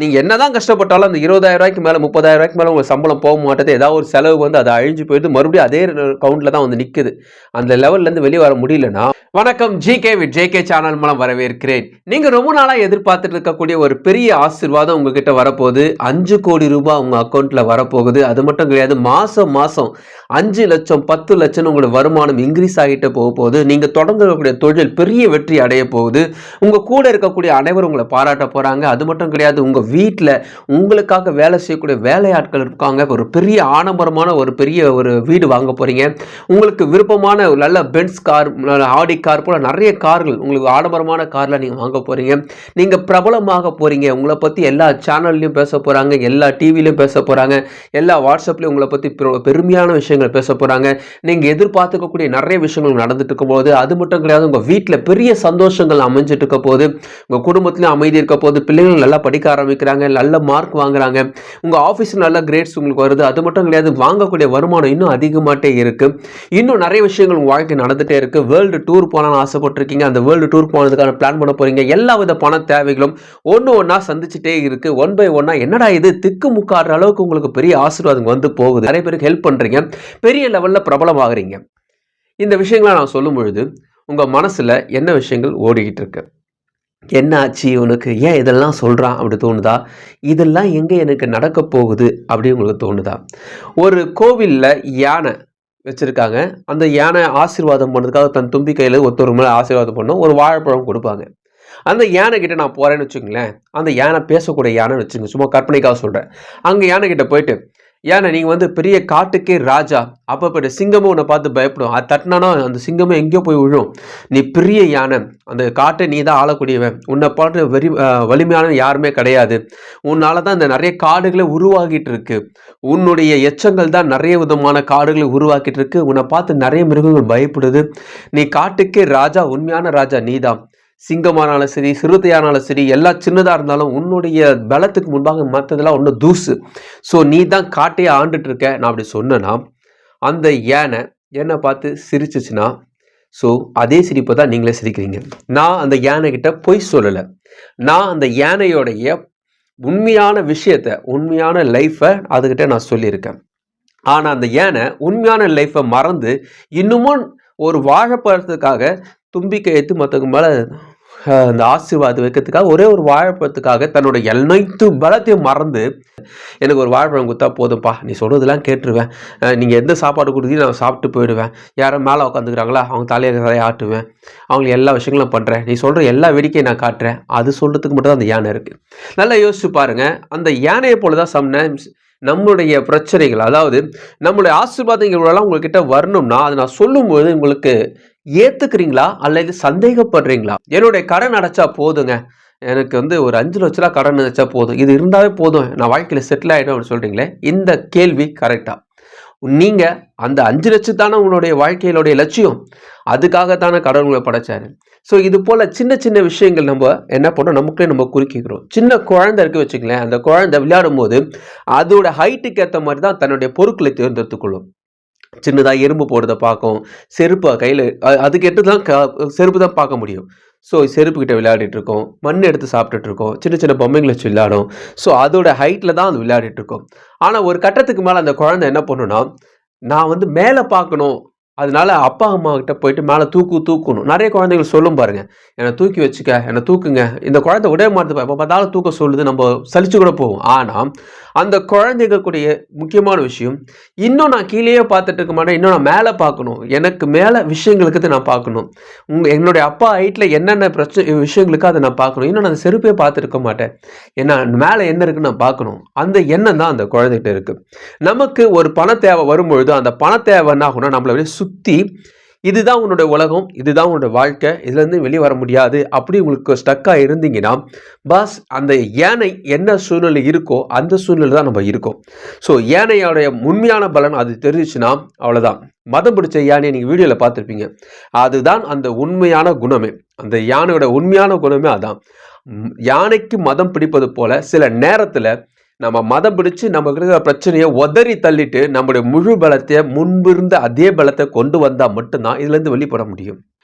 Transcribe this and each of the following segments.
நீங்க என்னதான் கஷ்டப்பட்டாலும் அந்த ரூ. 20,000க்கு மேல, ரூ. 30,000க்கு மேல உங்க சம்பளம் போக மாட்டது. ஏதாவது ஒரு செலவு வந்து அது அழிஞ்சு போயிடுது. மறுபடியும் அதே கவுண்ட்ல தான் வந்து நிக்குது. அந்த லெவல்ல இருந்து வெளிய வர முடியலன்னா, வணக்கம் ஜிகே வித் ஜேகே சேனல் மூலம் வரவேற்கிறேன். நீங்க ரொம்ப நாளா எதிர்பார்த்துட்டு இருக்கக்கூடிய ஒரு பெரிய ஆசீர்வாதம் உங்ககிட்ட வரப்போகுது. 5 கோடி ரூபாய் உங்க அக்கவுண்ட்ல வரப்போகுது. அது மட்டும் கிடையாது. மாசம் மாசம் 5 லட்சம், 10 லட்சம் உங்களோட வருமானம் இன்கிரீஸ் ஆகிட்டே போகுது. நீங்க தொடங்கக்கூடிய தொழில் பெரிய வெற்றி அடைய போகுது. உங்க கூட இருக்கக்கூடிய அனைவரும் உங்களை பாராட்ட போறாங்க. அது மட்டும் கிடையாது. உங்க வீட்டில் உங்களுக்காக வேலை செய்யக்கூடிய வேலையாட்கள் இருக்காங்க. ஒரு பெரிய ஆடம்பரமான ஒரு பெரிய ஒரு வீடு வாங்க போறீங்க. உங்களுக்கு விருப்பமான நல்ல பென்ஸ் கார், ஆடி கார் போல நிறைய கார்கள், உங்களுக்கு ஆடம்பரமான கார்ல நீங்க வாங்க போறீங்க. நீங்க பிரபலமாக போறீங்க. உங்களை பத்தி எல்லா சேனல்லையும் பேச போறாங்க, எல்லா டிவிலையும் பேச போறாங்க, எல்லா வாட்ஸ்அப்லையும் உங்களை பத்தி பெருமையான விஷயங்கள் பேச போறாங்க. நீங்க எதிர்பார்த்துக்கக்கூடிய நிறைய விஷயங்கள் நடந்துட்டு இருக்கும் போது, அது மட்டும் கிடையாது, உங்க வீட்டில் பெரிய சந்தோஷங்கள் அமைஞ்சிட்டு இருக்க போது, உங்க குடும்பத்திலும் அமைதி இருக்க போது, பிள்ளைகள் நல்லா படிக்க ஆரம்பிக்கிறாங்க, நல்ல மார்க் வாங்குறாங்க, உங்க ஆஃபீஸில் நல்ல கிரேட்ஸ் உங்களுக்கு வருது. அது மட்டும் கிடையாது, வாங்கக்கூடிய வருமானம் இன்னும் அதிகமாட்டே இருக்கு. இன்னும் நிறைய விஷயங்கள் உங்க வாழ்க்கை நடந்துட்டே இருக்கு. வேர்ல்டு டூர் போகலான்னு ஆசைப்பட்டிருக்கீங்க. அந்த வேர்ல்டு டூர் போனதுக்கான பிளான் பண்ண போறீங்க. எல்லா வித பண தேவைகளும் ஒன்று ஒன்றா சந்திச்சுட்டே இருக்கு. ஒன் பை ஒன்னா என்னடா இது திக்கு முக்காடுற அளவுக்கு உங்களுக்கு பெரிய ஆசீர்வாதம் வந்து போகுது. நிறைய பேருக்கு ஹெல்ப் பண்றீங்க. பெரிய லெவல்ல பிரபலமாகறீங்க. இந்த விஷயங்களை நான் சொல்லும் பொழுது உங்க மனசுல என்ன விஷயங்கள் ஓடிக்கிட்டு இருக்கு? என்ன ஆச்சு உனக்கு? ஏன் இதெல்லாம் சொல்றான் அப்படி தோணுதா? இதெல்லாம் எங்க எனக்கு நடக்க போகுது அப்படி உங்களுக்கு தோணுதா? ஒரு கோவில்ல யானை வச்சிருக்காங்க. அந்த யானை ஆசீர்வாதம் பண்ணதுக்காக தன் தும்பி கையில ஒருத்தர் மேல ஆசீர்வாதம் பண்ணும். ஒரு வாழைப்பழம் கொடுப்பாங்க. அந்த யானை கிட்ட நான் போறேன்னு வச்சுக்கோங்களேன். அந்த யானை பேசக்கூடிய யானைன்னு வச்சுங்க. சும்மா கற்பனைக்காக சொல்றேன். அங்க யானை கிட்ட போயிட்டு, யானை நீங்க வந்து பெரிய காட்டுக்கே ராஜா. அப்ப போயிட்டு சிங்கமும் உன்னை பார்த்து பயப்படும். அது தட்டினானா அந்த சிங்கமும் எங்கேயோ போய் விழும். நீ பெரிய யானை, அந்த காட்டை நீ தான் ஆளக்கூடியவன். உன்னை பாட்டு வலிமையான யாருமே கிடையாது. உன்னால தான் இந்த நிறைய காடுகளை உருவாகிட்டு இருக்கு. உன்னுடைய எச்சங்கள் தான் நிறைய விதமான காடுகளை உருவாக்கிட்டு இருக்கு. உன்னை பார்த்து நிறைய மிருகங்கள் பயப்படுது. நீ காட்டுக்கே ராஜா, உண்மையான ராஜா நீதான். சிங்கமானாலும் சரி, சிறுத்தையானாலும் சரி, எல்லாம் சின்னதா இருந்தாலும் உன்னுடைய பலத்துக்கு முன்பாக மற்றதெல்லாம் ஒன்றும் தூசு. ஸோ நீ தான் காட்டையே ஆண்டுட்டு இருக்க. நான் அப்படி சொன்னேன்னா அந்த யானை என்னை பார்த்து சிரிச்சிச்சுன்னா, ஸோ அதே சிரிப்பை தான் நீங்களே சிரிக்கிறீங்க. நான் அந்த யானை கிட்ட பொய் சொல்லலை. நான் அந்த யானையோடைய உண்மையான விஷயத்த, உண்மையான லைஃப்பை அதுகிட்ட நான் சொல்லியிருக்கேன். ஆனால் அந்த யானை உண்மையான லைஃப்பை மறந்து இன்னமும் ஒரு வாழைப்பழத்துக்காக தும்பிக்கை எடுத்து மற்றவங்க மேலே அந்த ஆசீர்வாதம் வைக்கிறதுக்காக ஒரே ஒரு வாழைப்பழத்துக்காக தன்னுடைய அனைத்து பலத்தையும் மறந்து, எனக்கு ஒரு வாழைப்பழம் கொடுத்தா போதும்ப்பா, நீ சொல்கிறதெல்லாம் கேட்டுருவேன், நீங்கள் எந்த சாப்பாடு கொடுத்தீங்க நான் சாப்பிட்டு போயிடுவேன், யாரும் மேலே உட்காந்துக்கிறாங்களா அவங்க தலையை ஆட்டுவேன், அவங்களுக்கு எல்லா விஷயங்களும் பண்ணுறேன், நீ சொல்கிற எல்லா வேடிக்கையும் நான் காட்டுறேன், அது சொல்கிறதுக்கு மட்டும் தான் அந்த யானை இருக்குது. நல்லா யோசிச்சு பாருங்கள். அந்த யானையை போல தான் சம்டைம்ஸ் நம்மளுடைய பிரச்சனைகள், அதாவது நம்மளுடைய ஆசீர்வாதங்கள்லாம் உங்கள்கிட்ட வரணும்னா அதை நான் சொல்லும்போது உங்களுக்கு ஏத்துக்கிறீங்களா அல்லது சந்தேகப்படுறீங்களா? என்னுடைய கடன் அடைச்சா போதுங்க, எனக்கு வந்து ஒரு 5 லட்ச ரூபா கடன் அடைச்சா போதும், இது இருந்தாவே போதும், நான் வாழ்க்கையில செட்டில் ஆயிடும் அப்படின்னு சொல்றீங்களே, இந்த கேள்வி கரெக்டா? நீங்க அந்த 5 லட்சம் தானே உங்களுடைய வாழ்க்கையிலுடைய லட்சியம். அதுக்காகத்தானே கடவுள் உங்களை படைச்சாரு. ஸோ இது போல சின்ன சின்ன விஷயங்கள் நம்ம என்ன பண்ணோம், நமக்குள்ளே நம்ம குறுக்கிக்கிறோம். சின்ன குழந்தை இருக்கு வச்சுங்களேன். அந்த குழந்தை விளையாடும் போது அதோட ஹைட்டுக்கு ஏற்ற மாதிரி தான் தன்னுடைய பொருட்களை தேர்ந்தெடுத்துக்கொள்ளும். சின்னதாக எறும்பு போடுறத பார்க்கும், செருப்பு கையில் அதுக்கு எடுத்து தான் செருப்பு தான் பார்க்க முடியும். ஸோ செருப்பு கிட்ட விளையாடிட்டு இருக்கோம், மண் எடுத்து சாப்பிட்டுட்டு இருக்கோம், சின்ன சின்ன பொம்மைங்களை வச்சு விளையாடும். ஸோ அதோட ஹைட்டில் தான் அது விளையாடிட்டு இருக்கோம். ஆனால் ஒரு கட்டத்துக்கு மேலே அந்த குழந்தை என்ன பண்ணுன்னா, நான் வந்து மேலே பார்க்கணும், அதனால அப்பா அம்மா கிட்ட போயிட்டு மேலே தூக்கணும். நிறைய குழந்தைகள் சொல்லும் பாருங்க, என்னை தூக்கி வச்சுக்க, என்னை தூக்குங்க. இந்த குழந்தை விட மாட்டுது, எப்போ பார்த்தாலும் தூக்க சொல்லுது, நம்ம சலிச்சு கூட போவோம். ஆனால் அந்த குழந்தைகளுடைய முக்கியமான விஷயம், இன்னும் நான் கீழேயே பார்த்துட்டு இருக்க மாட்டேன், இன்னும் நான் மேலே பார்க்கணும், எனக்கு மேலே விஷயங்களுக்கு நான் பார்க்கணும், என்னுடைய அப்பா ஹைட்டில் என்னென்ன விஷயங்களுக்கு அதை நான் பார்க்கணும், இன்னும் நான் அந்த செருப்பே பார்த்துருக்க மாட்டேன், ஏன்னா மேலே என்ன இருக்குன்னு நான் பார்க்கணும். அந்த எண்ணம் தான் அந்த குழந்தைகிட்ட இருக்கு. நமக்கு ஒரு பண தேவை வரும்பொழுது அந்த பண தேவை என்ன ஆகும்னா, நம்மள சுற்றி இதுதான் உன்னுடைய உலகம், இதுதான் உன்னோட வாழ்க்கை, இதுலேருந்து வெளியே வர முடியாது அப்படி உங்களுக்கு ஸ்டக்காக இருந்தீங்கன்னா, பாஸ் அந்த யானை என்ன சூழ்நிலை இருக்கோ அந்த சூழ்நிலை தான் நம்ம இருக்கோம். ஸோ யானையோடைய உண்மையான பலன் அது தெரிஞ்சிச்சுன்னா அவ்வளோதான். மதம் பிடிச்ச யானையை நீங்கள் வீடியோவில் பார்த்துருப்பீங்க. அதுதான் அந்த உண்மையான குணமே. அந்த யானையோட உண்மையான குணமே அதான். யானைக்கு மதம் பிடிப்பது போல சில நேரத்தில் நம்ம மதம் பிடிச்சு நம்ம இருக்கிற பிரச்சனையை உதறி தள்ளிட்டு நம்முடைய முழு பலத்தை முன்பிருந்த அதே பலத்தை கொண்டு வந்தால் மட்டும்தான் இதுலேருந்து வெளிப்பட முடியும்.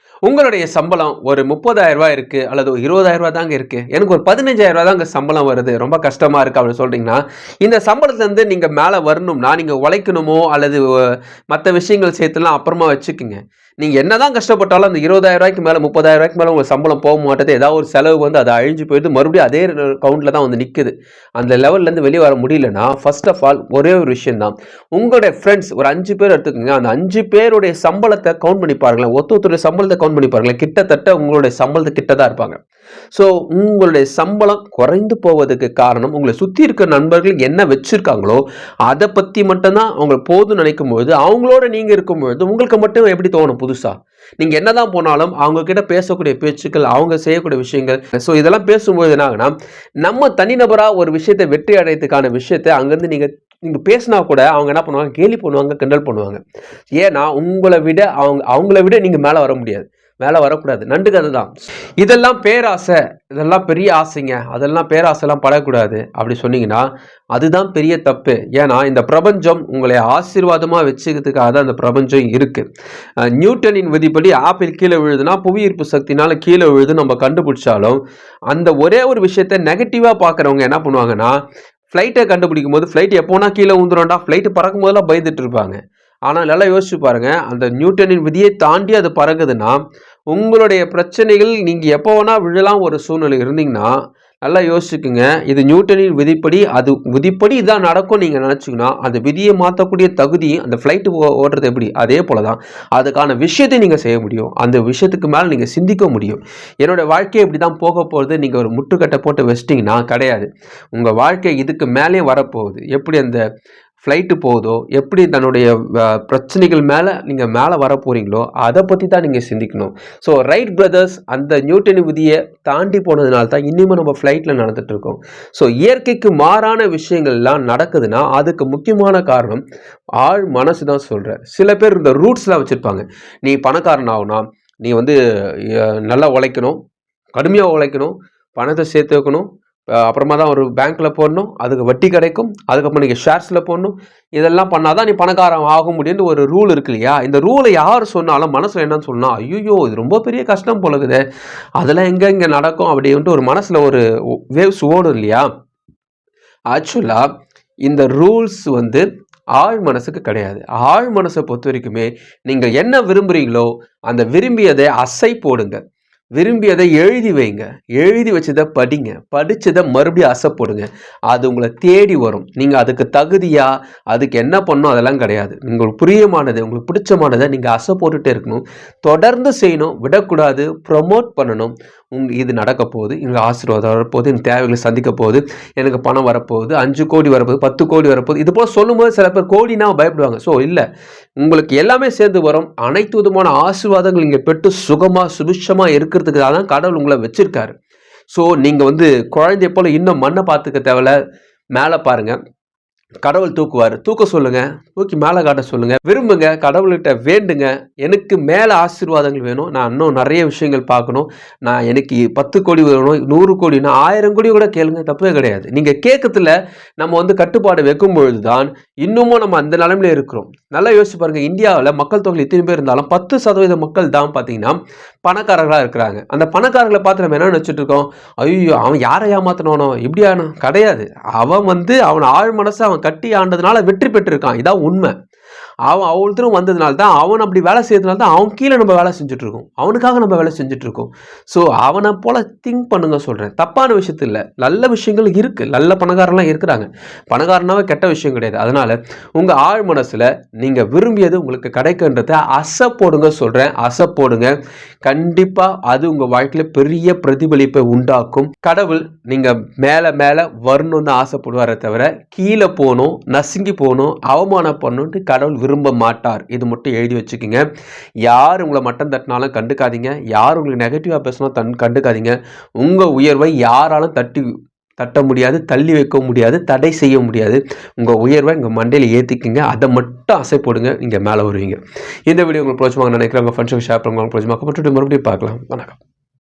உங்களுடைய சம்பளம் ஒரு 30,000 ரூபாய் இருக்கு அல்லது 20,000 ரூபாய் தாங்க இருக்கு, எனக்கு ஒரு 15,000 ரூபாய் தாங்க சம்பளம் வருது, ரொம்ப கஷ்டமா இருக்கு அப்படின்னு சொல்றீங்கன்னா, இந்த சம்பளத்துல இருந்து நீங்க மேல வரணும்னா நீங்க உழைக்கணுமோ அல்லது மற்ற விஷயங்கள் சேர்த்துலாம் அப்புறமா வச்சுக்குங்க. நீங்க என்னதான் கஷ்டப்பட்டாலும் அந்த 20,000 ரூபாய்க்கு மேல 30,000 ரூபாய்க்கு மேல உங்க சம்பளம் போக மாட்டேது. ஏதாவது ஒரு செலவு வந்து அது அழிஞ்சு போயிடுது, மறுபடியும் அதே கவுண்ட்ல தான் வந்து நிக்குது. அந்த லெவல்ல இருந்து வெளியே வர முடியலன்னா ஃபர்ஸ்ட் ஆஃப் ஆல் ஒரே ஒரு விஷயம் தான், உங்களுடைய ஃப்ரெண்ட்ஸ் ஒரு 5 பேர் எடுத்துக்கோங்க. அந்த 5 பேருடைய சம்பளத்தை கவுண்ட் பண்ணி பாருங்களேன், ஒருத்தருடைய சம்பளத்தை கவுண்ட் பண்ணி பாருங்களேன், கிட்டத்தட்ட உங்களுடைய சம்பளத்து கிட்ட தான் இருப்பாங்க. ஸோ உங்களுடைய சம்பளம் குறைந்து போவதுக்கு காரணம் உங்களை சுற்றி இருக்கிற நண்பர்கள் என்ன வச்சிருக்காங்களோ அதை பற்றி மட்டும்தான் அவங்க போதும்னு நினைக்கும் பொழுது, அவங்களோட நீங்கள் இருக்கும்பொழுது உங்களுக்கு மட்டும் எப்படி தோணும் புதுசா? நீங்கள் என்னதான் போனாலும் அவங்க கிட்ட பேசக்கூடிய பேச்சுக்கள், அவங்க செய்யக்கூடிய விஷயங்கள், ஸோ இதெல்லாம் பேசும்போது என்ன ஆகுனா, நம்ம தனிநபராக ஒரு விஷயத்தை வெற்றி அடையறதுக்கான விஷயத்தை அங்கேருந்து நீங்கள் பேசினா கூட அவங்க என்ன பண்ணுவாங்க, கேலி பண்ணுவாங்க, கிண்டல் பண்ணுவாங்க. ஏன்னா அவங்கள விட நீங்கள் மேலே வர முடியாது, மேலே வரக்கூடாது. நண்டுக்கு அதுதான். இதெல்லாம் பேராசை, இதெல்லாம் பெரிய ஆசைங்க, அதெல்லாம் பேராசைலாம் படக்கூடாது அப்படி சொன்னீங்கன்னா அதுதான் பெரிய தப்பு. ஏன்னா இந்த பிரபஞ்சம் உங்களை ஆசீர்வாதமாக வச்சுக்கிறதுக்காக தான் அந்த பிரபஞ்சம் இருக்கு. நியூட்டனின் விதிப்படி ஆப்பிள் கீழே விழுதுன்னா புவியீர்ப்பு சக்தினால கீழே விழுது நம்ம கண்டுபிடிச்சாலும், அந்த ஒரே ஒரு விஷயத்தை நெகட்டிவாக பார்க்குறவங்க என்ன பண்ணுவாங்கன்னா, ஃப்ளைட்டை கண்டுபிடிக்கும் போது ஃப்ளைட் எப்போனா கீழே ஊந்துரும்டா, ஃப்ளைட்டு பறக்கும் போதெல்லாம் பயந்துட்டு இருப்பாங்க. ஆனால் நல்லா யோசிச்சு பாருங்க, அந்த நியூட்டனின் விதியை தாண்டி அது பறக்குதுன்னா, உங்களுடைய பிரச்சனைகள் நீங்கள் எப்போ வேணா விழலாம் ஒரு சூழ்நிலை இருந்தீங்கன்னா நல்லா யோசிச்சுக்குங்க. இது நியூட்டனின் விதிப்படி, அது விதிப்படி இதான் நடக்கும் நீங்கள் நினச்சிங்கன்னா, அந்த விதியை மாற்றக்கூடிய தகுதி அந்த ஃப்ளைட்டு ஓடுறது எப்படி அதே போல தான் அதுக்கான விஷயத்தை நீங்கள் செய்ய முடியும். அந்த விஷயத்துக்கு மேலே நீங்கள் சிந்திக்க முடியும். என்னோடய வாழ்க்கை இப்படி தான் போக போகுது, நீங்கள் ஒரு முட்டுக்கட்டை போட்டு வச்சிட்டிங்கன்னா கிடையாது. உங்கள் வாழ்க்கை இதுக்கு மேலே வரப்போகுது. எப்படி அந்த ஃப்ளைட்டு போகுதோ, எப்படி தன்னுடைய பிரச்சனைகள் மேலே நீங்கள் மேலே வர போகிறீங்களோ அதை பற்றி தான் நீங்கள் சிந்திக்கணும். ஸோ ரைட் பிரதர்ஸ் அந்த நியூட்டன் விதியை தாண்டி போனதுனால தான் இன்னுமே நம்ம ஃப்ளைட்டில் நடந்துட்டு இருக்கோம். ஸோ இயற்கைக்கு மாறான விஷயங்கள்லாம் நடக்குதுன்னா அதுக்கு முக்கியமான காரணம் ஆழ் மனசு தான் சொல்கிறேன். சில பேர் இந்த ரூட்ஸ்லாம் வச்சுருப்பாங்க. நீ பணக்காரன் ஆகுனா நீ வந்து நல்லா உழைக்கணும், கடுமையாக உழைக்கணும், பணத்தை சேர்த்து வைக்கணும், அப்புறமா தான் ஒரு பேங்க்கில் போடணும், அதுக்கு வட்டி கிடைக்கும், அதுக்கப்புறம் நீங்கள் ஷேர்ஸில் போடணும், இதெல்லாம் பண்ணால் தான் நீ பணக்காரன் ஆக முடியும்னு ஒரு ரூல் இருக்கு இல்லையா? இந்த ரூலை யார் சொன்னாலும் மனசில் என்னன்னு சொன்னால், ஐயோ இது ரொம்ப பெரிய கஷ்டம் போலகுது, அதெல்லாம் இங்கே நடக்கும் அப்படின்ட்டு ஒரு மனசில் ஒரு வேவ்ஸ் ஓடும் இல்லையா? ஆக்சுவலாக இந்த ரூல்ஸ் வந்து ஆழ் மனசுக்கு கிடையாது. ஆழ் மனசை பொறுத்த வரைக்குமே நீங்கள் என்ன விரும்புகிறீங்களோ அந்த விரும்பியதை அசை போடுங்க, விரும்பியதை எழுதி வைங்க, எழுதி வச்சதை படிங்க, படித்ததை மறுபடியும் ஆசைப்படுங்க. அது உங்களை தேடி வரும். நீங்கள் அதுக்கு தகுதியா, அதுக்கு என்ன பண்ணணும் அதெல்லாம் கிடையாது. உங்களுக்கு பிரியமானது, உங்களுக்கு பிடிச்சமானதை நீங்கள் ஆசை போட்டுகிட்டே இருக்கணும், தொடர்ந்து செய்யணும், விடக்கூடாது, ப்ரொமோட் பண்ணணும். இது நடக்க போகுது, எங்களுக்கு ஆசீர்வாதம் வரப்போகுது, எங்கள் தேவைகளை சந்திக்க போகுது, எனக்கு பணம் வரப்போகுது, 5 கோடி வரப்போகுது, 10 கோடி வரப்போகுது, இது போல் சொல்லும்போது சில பேர் கோடினா பயப்படுவாங்க. ஸோ இல்லை, உங்களுக்கு எல்லாமே சேர்ந்து வரும். அனைத்து விதமான ஆசீர்வாதங்கள் நீங்கள் பெற்று சுகமாக சுபிட்சமாக இருக்கிறதுக்காக தான் கடவுள் உங்களை வச்சிருக்காரு. ஸோ நீங்கள் வந்து குழந்தைய போல் இன்னும் மண்ணை பார்த்துக்க தேவையில்ல, மேலே பாருங்கள், கடவுள் தூக்குவார், தூக்க சொல்லுங்க, தூக்கி மேலே காட்ட சொல்லுங்க, விரும்புங்க, கடவுள்கிட்ட வேண்டுங்க, எனக்கு மேலே ஆசீர்வாதங்கள் வேணும், நான் இன்னும் நிறைய விஷயங்கள் பார்க்கணும், நான் எனக்கு 10 கோடி வேணும், 100 கோடினா 1000 கோடி கூட கேளுங்க, தப்பே கிடையாது. நீங்கள் கேட்கறதுல நம்ம வந்து கட்டுப்பாடு வைக்கும் பொழுது தான் இன்னமும் நம்ம அந்த நிலைமையில இருக்கிறோம். நல்லா யோசிச்சு பாருங்க, இந்தியாவில் மக்கள் தொகை இத்தனை பேர் இருந்தாலும் 10% மக்கள் தான் பார்த்தீங்கன்னா பணக்காரர்களாக இருக்கிறாங்க. அந்த பணக்காரர்களை பார்த்து நம்ம என்ன நினச்சிட்டு இருக்கோம், ஐயோ அவன் யாரை ஏமாத்தினானோ இப்படியானோ கிடையாது. அவன் வந்து அவன் ஆழ் மனசை அவன் கட்டி ஆண்டதுனால வெற்றி பெற்றிருக்கான், இதான் உண்மை. அவன் அவ்வளோத்தரும் வந்ததுனால தான், அவன் அப்படி வேலை செய்யறதுனால தான் அவன் கீழே நம்ம வேலை செஞ்சுட்டு இருக்கோம், அவனுக்காக நம்ம வேலை செஞ்சுட்டு இருக்கோம். ஸோ அவனை போல திங்க் பண்ணுங்க சொல்கிறேன். தப்பான விஷயத்தில் இல்லை, நல்ல விஷயங்கள் இருக்குது, நல்ல பணக்காரன்லாம் இருக்கிறாங்க, பணக்காரனாவே கெட்ட விஷயம் கிடையாது. அதனால் உங்கள் ஆழ் மனசில் நீங்கள் விரும்பியது உங்களுக்கு கிடைக்குன்றதை அசை போடுங்க சொல்கிறேன், அசை போடுங்க. கண்டிப்பாக அது உங்கள் வாழ்க்கையில் பெரிய பிரதிபலிப்பை உண்டாக்கும். கடவுள் நீங்கள் மேலே மேலே வரணும்னு ஆசைப்படுவாரே தவிர கீழே போகணும், நசுங்கி போகணும், அவமானம் பண்ணணுன்ட்டு கடவுள் விரும்ப மாட்டார். இது மட்டும் எழுதி வச்சுக்கோங்க. யார் உங்களை மட்டம் தட்டினாலும் கண்டுக்காதீங்க, யார் உங்களுக்கு நெகட்டிவாக பேசினாலும் கண்டுக்காதீங்க. உங்கள் உயர்வை யாராலும் தட்ட முடியாது, தள்ளி வைக்க முடியாது, தடை செய்ய முடியாது. உங்கள் உயர்வை உங்கள் மண்டையில் ஏற்றிக்குங்க, அதை மட்டும் ஆசை போடுங்க, நீங்கள் மேலே வருவீங்க. இந்த வீடியோ உங்களுக்கு பிடிச்சமாக நினைக்கிறேன், உங்கள் ஃப்ரெண்ட்ஸுக்கு ஷேர் பண்ணுங்க, உங்களுக்கு பிடிச்சமாக மறுபடியும் பார்க்கலாம். வணக்கம்.